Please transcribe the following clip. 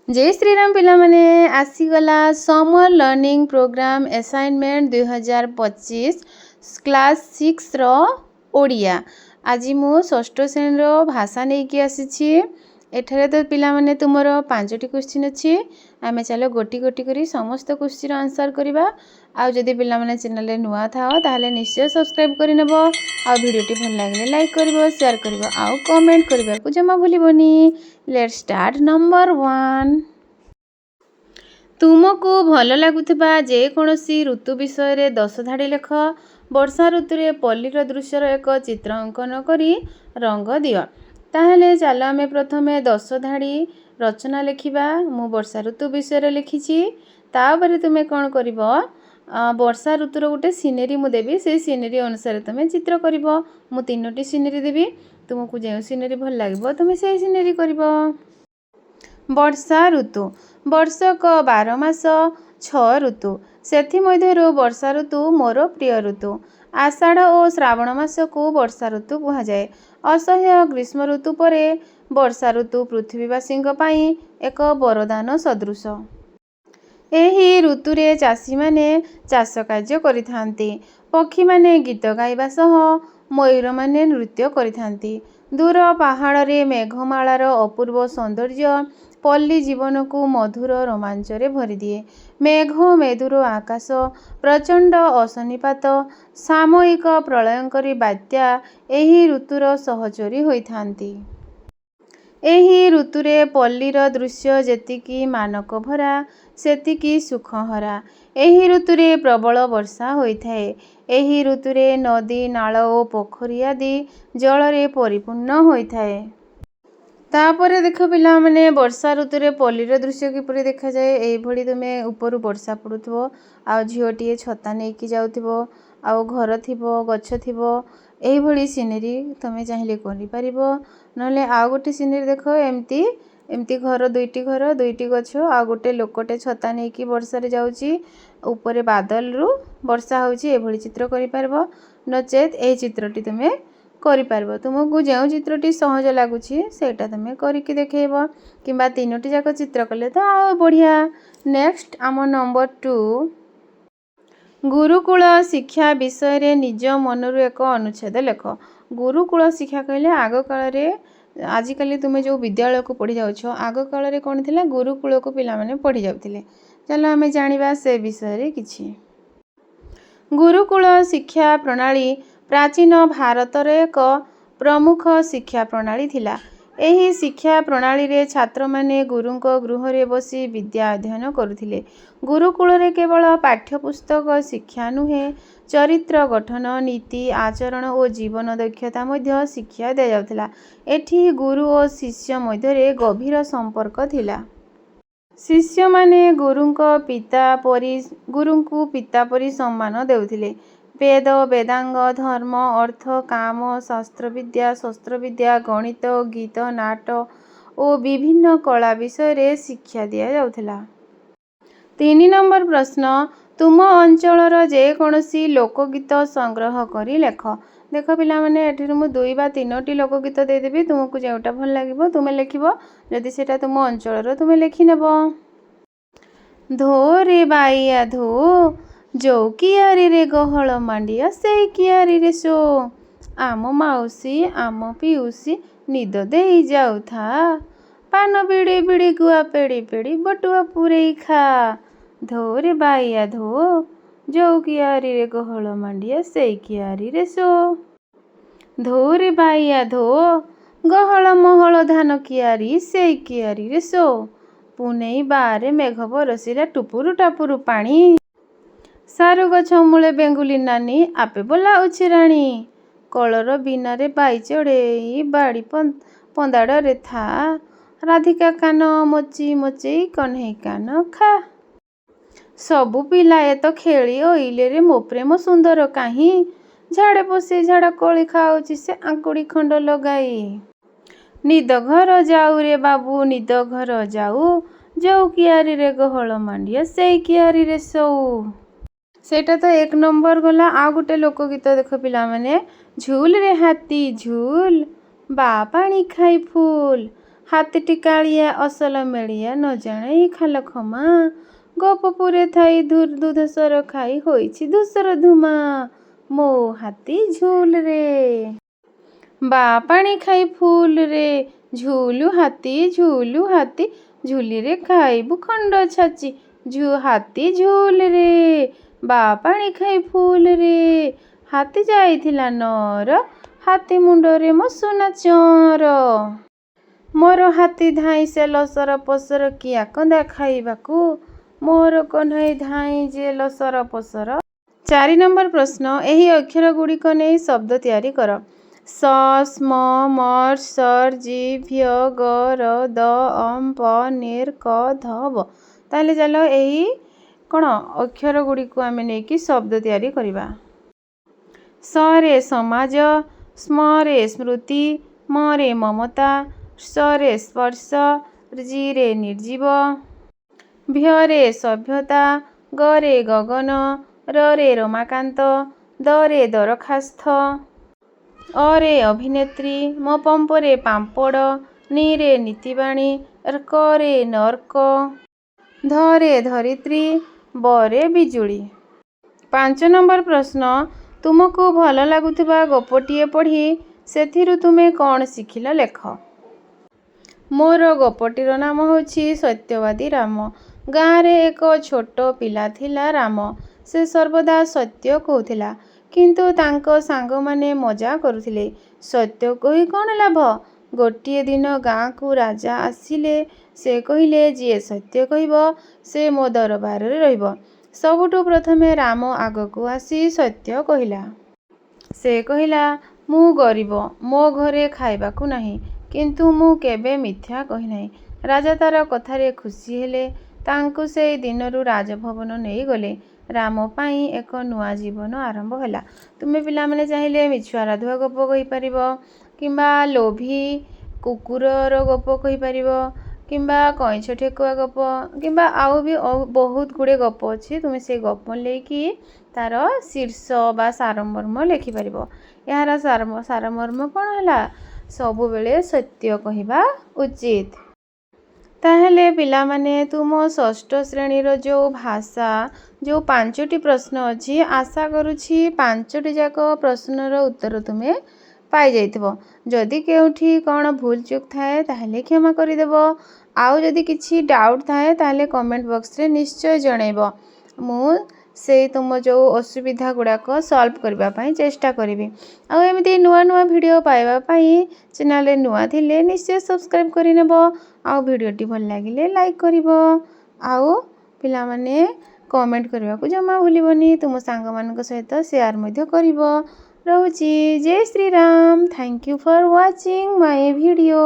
जय श्रीराम पिला माने आसीगला summer learning program assignment 2025 class 6 रो ओडिया। आज मु षष्ठ श्रेणी रो भाषा नहीं कि आसी एठारे तो पिला माने तुमर 5टी क्वेश्चन अच्छी आमे चलो गोटी गोटी करी समस्त क्वेश्चन आंसर करबा। आ जदि पिला माने चैनल रे नुआ थाओ ताहले निश्चय सब्सक्राइब करि नेबो। आ वीडियोटी भल लागले लाइक करबो शेयर करबो आ कमेंट करबा को जमा भूलिबोनी। Let's start number 1। तुमको भल लगुवा जेकोसी ऋतु विषय रे 10 धाड़ी लेख। वर्षा ऋतु रे पल्लीर दृश्यर एक चित्र अंकन करी रंग दियो। ताहले चलो आमे प्रथमे 10 धाड़ी रचना लिखिबा। मु वर्षा ऋतु विषय रे लिखिछि। तापरे तुमे कोन करिवो वर्षा ऋतुर गोटे सिनेरी मु देबी से सिनेरी अनुसार तुमे चित्र करिवो। मु 3टी सिनेरी देबी तुमको जे सिनेरी भल लागिवो तुमे से सिनेरी करिवो। वर्षा ऋतु वर्षक 12 मास 6 ऋतु सेथि मध्यरु वर्षा ऋतु मोर प्रिय ऋतु। आषाढ़ और श्रावण मास को वर्षा ऋतु कहा जाए। असह्य ग्रीष्म ऋतु परे वर्षा ऋतु पृथ्वीवासी एक वरदान सदृश। एही ऋतु रे चाषी माने चाष कार्य करिथांती। पक्षी माने गीत गाइबा सह मयूर माने नृत्य करिथांती। दूर पहाड़ रे मेघमालार अपूर्व सौंदर्य पल्ली जीवन को मधुर रोमांच रे भरी दिए। मेघ मेदुर आकाश प्रचंड अशनिपात सामयिक प्रलयंकरी बात्या एही ऋतुर सहचरी होइथांती। एही ऋतुरे पल्लीर दृश्य जेतिकी मानक भरा सेतिकी सुखहरा। एही ऋतुरे प्रबल वर्षा होइथाए। एही ऋतुरे नदी नाल और पोखरी आदि जलरे परिपूर्ण होइथाए। तापरे देख पिला माने वर्षा ऋतुरे पल्लीर दृश्य किपरि देखा जाए। एई भली तुमे ऊपर वर्षा पड़ुथबो आ झियोटिए छता नहीं कि जाउथबो आ घर थिबो गछ थिबो एई भली सिनेरी तुमे चाहिले करि परिबो। नले आ गोटे सिनेरी देखो एमती घर दुईटी गछ आ गोटे लोकटे छता नहीं कि वर्षा रे जाउची ऊपर बादल रु वर्षा होउची ए भली चित्र करि परबो। नचेत एई चित्रटी तुमे करि परबो। तुमको जो चित्रटी सहज लागुची सेटा तुमे करिकि देखेइबो किबा 3टी जाक चित्र कले तो आ बढ़िया। नेक्स्ट आम नंबर 2 गुरुकुल शिक्षा विषय रे निज मनरु एक अनुच्छेद लेख। गुरुकुल शिक्षा कहले आग काल रे आजिकल तुमे जो विद्यालय को पढ़ी जाउछो आग काल रे कोन थिला गुरुकुल को पिला माने पढ़ी जाउथिले। चलो आमे जानिबा से विषय रे किछि। गुरुकुल शिक्षा प्रणाली प्राचीन भारत रे एक प्रमुख शिक्षा प्रणाली थिला। एही शिक्षा प्रणाली रे छात्र माने गुरुंको गृह रे बसी विद्या अध्ययन करुथिले। गुरुकुल रे केवल पाठ्यपुस्तक शिक्षा नुहे चरित्र गठन नीति आचरण और जीवन दक्षता मध्य शिक्षा दिया जाउथिला। एठी गुरु और शिष्य मध्य रे गभीर संपर्क थिला। शिष्य माने गुरुंको पिता परी सम्मान देउथिले। वेद वेदांग धर्म अर्थ काम शास्त्र विद्या शस्त्र विद्या गणित गीत नाट और विभिन्न कला विषय रे शिक्षा दिया जाउथिला। 3 नंबर प्रश्न तुम अंचलर जेकोसी लोकगीत संग्रह करी लेख। देख पिला माने एठी मु 2 बा 3टी लोकगीत दे देबी तुमको जेउटा भल लागिवो तुमे लेखिबो जदि सेटा तुम अंचलर तुमे लेखि नेबो। धो रे बाइया धो जो कियारी रे गहल मांडिया से कियारी रे सो आम माउसी आम पिउसी निद देई जाऊ था पान बिड़ी बिड़ी गुआ पेड़ी पेड़ी बटुआ पूरे खा। धो रे बाइया धो जो कियारी रे गहल मांडिया से कियारी रे सो। धो रे बाइया धो गहल महल धान कियारी से कियारी रे सो पुनेई बारे मेघ बरसिला टुपुरु टापुरु पानी सारू गछ मूले बेंगुली नानी आपे बोला उछिराणी कलर बिनारे बाई चढ़े बाड़ी पंदाड़ रे था राधिका कान मोची मोची कन्हई कान खा। सबु पिला ए तो खेली ओइले रे मो प्रेम सुंदर काहीं झाड़े पशे झाड़ा कोली खाऊची से आंकुड़ी खंड लगाई। निद घर जाऊ रे बाबू निद घर जाऊ जो कियारी रे गहल मांडिया से कियारी रे सौ। सेटा तो 1 नंबर गला। आ गोटे लोकगीत देख पिला माने झूल रे हाथी झूल बा पानी खाई फूल ହାତୀଟି କାଳିଆ ଅସଲ ମେଳିଆ ନ ଜାଣେ ଖାଲ ଖମା। ଗୋପପୁରେ ଥାଇ ଦୁଧସର ଖାଇ ହୋଇଛି ଧୂସର ଧୁମା। ମୋ ହାତୀ ଝୁଲରେ ବା ପାଣି ଖାଇ ଫୁଲରେ। ଝୁଲୁ ହାତୀ ଝୁଲିରେ ଖାଇବୁ ଖଣ୍ଡ ଛାଚି। ହାତୀ ଝୁଲରେ ବା ପାଣି ଖାଇ ଫୁଲରେ। ହାତୀ ଯାଇଥିଲା ନଅର ହାତୀ ମୁଣ୍ଡରେ ମୋ ସୁନା ଚଅଁର। ମୋର ହାତୀ ଧାଇଁ ସେ ଲସର ପସର କିଆ କନ୍ଦା ଖାଇବାକୁ। ମୋର କହ୍ନେଇ ଧାଇଁ ଯେ ଲସର ପସର। 4 ନମ୍ବର ପ୍ରଶ୍ନ, ଏହି ଅକ୍ଷର ଗୁଡ଼ିକ ନେଇ ଶବ୍ଦ ତିଆରି କର। ସ, ସ୍ମ, ମର୍, ସର୍, ଜି, ଭ୍ୟ, ଗ, ର, ଦ, ଅମ୍, ପ, ନିର୍, କ, ଧ, ବ। ତାହେଲେ ଚାଲ ଏହି କ'ଣ ଅକ୍ଷର ଗୁଡ଼ିକୁ ଆମେ ନେଇକି ଶବ୍ଦ ତିଆରି କରିବା। ସ ରେ ସମାଜ, ସ୍ମ ରେ ସ୍ମୃତି, ମ ରେ ମମତା, ସ ରେ ସ୍ପର୍ଶ, ଜି ରେ ନିର୍ଜୀବ, ଭ୍ୟ ରେ ସଭ୍ୟତା, ଗ ରେ ଗଗନ, ର ରେ ରମାକାନ୍ତ, ଦ ରେ ଦରଖାସ୍ତ, ଅ ରେ ଅଭିନେତ୍ରୀ, ମ ପମ୍ପରେ ପାମ୍ପଡ଼, ନି ରେ ନୀତିବାଣୀ, କ ରେ ନର୍କ, ଧ ରେ ଧରିତ୍ରୀ, ବ ରେ ବିଜୁଳି। 5 ନମ୍ବର ପ୍ରଶ୍ନ, ତୁମକୁ ଭଲ ଲାଗୁଥିବା ଗପଟିଏ ପଢ଼ି ସେଥିରୁ ତୁମେ କ'ଣ ଶିଖିଲ ଲେଖ। ମୋର ଗପଟିର ନାମ ହେଉଛି ସତ୍ୟବାଦୀ ରାମ। ଗାଁରେ ଏକ ଛୋଟ ପିଲା ଥିଲା ରାମ। ସେ ସର୍ବଦା ସତ୍ୟ କହୁଥିଲା, କିନ୍ତୁ ତାଙ୍କ ସାଙ୍ଗମାନେ ମଜା କରୁଥିଲେ। ସତ୍ୟ କହି କ'ଣ ଲାଭ? ଗୋଟିଏ ଦିନ ଗାଁକୁ ରାଜା ଆସିଲେ। ସେ କହିଲେ, ଯିଏ ସତ୍ୟ କହିବ ସେ ମୋ ଦରବାରରେ ରହିବ। ସବୁଠୁ ପ୍ରଥମେ ରାମ ଆଗକୁ ଆସି ସତ୍ୟ କହିଲା। ସେ କହିଲା, ମୁଁ ଗରିବ, ମୋ ଘରେ ଖାଇବାକୁ ନାହିଁ, କିନ୍ତୁ ମୁଁ କେବେ ମିଥ୍ୟା କହିନାହିଁ। ରାଜା ତାର କଥାରେ ଖୁସି ହେଲେ। ତାଙ୍କୁ ସେଇ ଦିନରୁ ରାଜଭବନ ନେଇଗଲେ। ରାମ ପାଇଁ ଏକ ନୂଆ ଜୀବନ ଆରମ୍ଭ ହେଲା। ତୁମେ ପିଲାମାନେ ଚାହିଁଲେ ମିଛୁଆ ରାଧୁଆ ଗପ କହିପାରିବ, କିମ୍ବା ଲୋଭୀ କୁକୁରର ଗପ କହିପାରିବ, କିମ୍ବା କଇଁଛ ଠେକୁଆ ଗପ, କିମ୍ବା ଆଉ ବି ବହୁତ ଗୁଡ଼ିଏ ଗପ ଅଛି। ତୁମେ ସେଇ ଗପ ନେଇକି ତାର ଶୀର୍ଷ ବା ସାରମର୍ମ ଲେଖିପାରିବ। ଏହାର ସାରମର୍ମ କ'ଣ ହେଲା? ସବୁବେଳେ ସତ୍ୟ କହିବା ଉଚିତ। ତାହେଲେ ପିଲାମାନେ, ତୁମ ଷଷ୍ଠ ଶ୍ରେଣୀର ଯେଉଁ ଭାଷା ଯେଉଁ 5ଟି ପ୍ରଶ୍ନ ଅଛି, ଆଶା କରୁଛି 5ଟି ଯାକ ପ୍ରଶ୍ନର ଉତ୍ତର ତୁମେ ପାଇଯାଇଥିବ। ଯଦି କେଉଁଠି କ'ଣ ଭୁଲ ଚୁକ୍ ଥାଏ ତାହେଲେ କ୍ଷମା କରିଦେବ। ଆଉ ଯଦି କିଛି ଡାଉଟ୍ ଥାଏ ତାହେଲେ କମେଣ୍ଟ ବକ୍ସରେ ନିଶ୍ଚୟ ଜଣାଇବ। ମୁଁ ସେଇ ତୁମ ଯେଉଁ ଅସୁବିଧା ଗୁଡ଼ାକ ସଲ୍ଭ କରିବା ପାଇଁ ଚେଷ୍ଟା କରିବି। ଆଉ ଏମିତି ନୂଆ ନୂଆ ଭିଡ଼ିଓ ପାଇବା ପାଇଁ ଚ୍ୟାନେଲରେ ନୂଆ ଥିଲେ ନିଶ୍ଚୟ ସବସ୍କ୍ରାଇବ୍ କରିନେବ। ଆଉ ଭିଡ଼ିଓଟି ଭଲ ଲାଗିଲେ ଲାଇକ୍ କରିବ। ଆଉ ପିଲାମାନେ କମେଣ୍ଟ କରିବାକୁ ଜମା ଭୁଲିବନି। ତୁମ ସାଙ୍ଗମାନଙ୍କ ସହିତ ସେୟାର ମଧ୍ୟ କରିବ। ରହୁଛି। ଜୟ Shriram. Thank you for watching my video.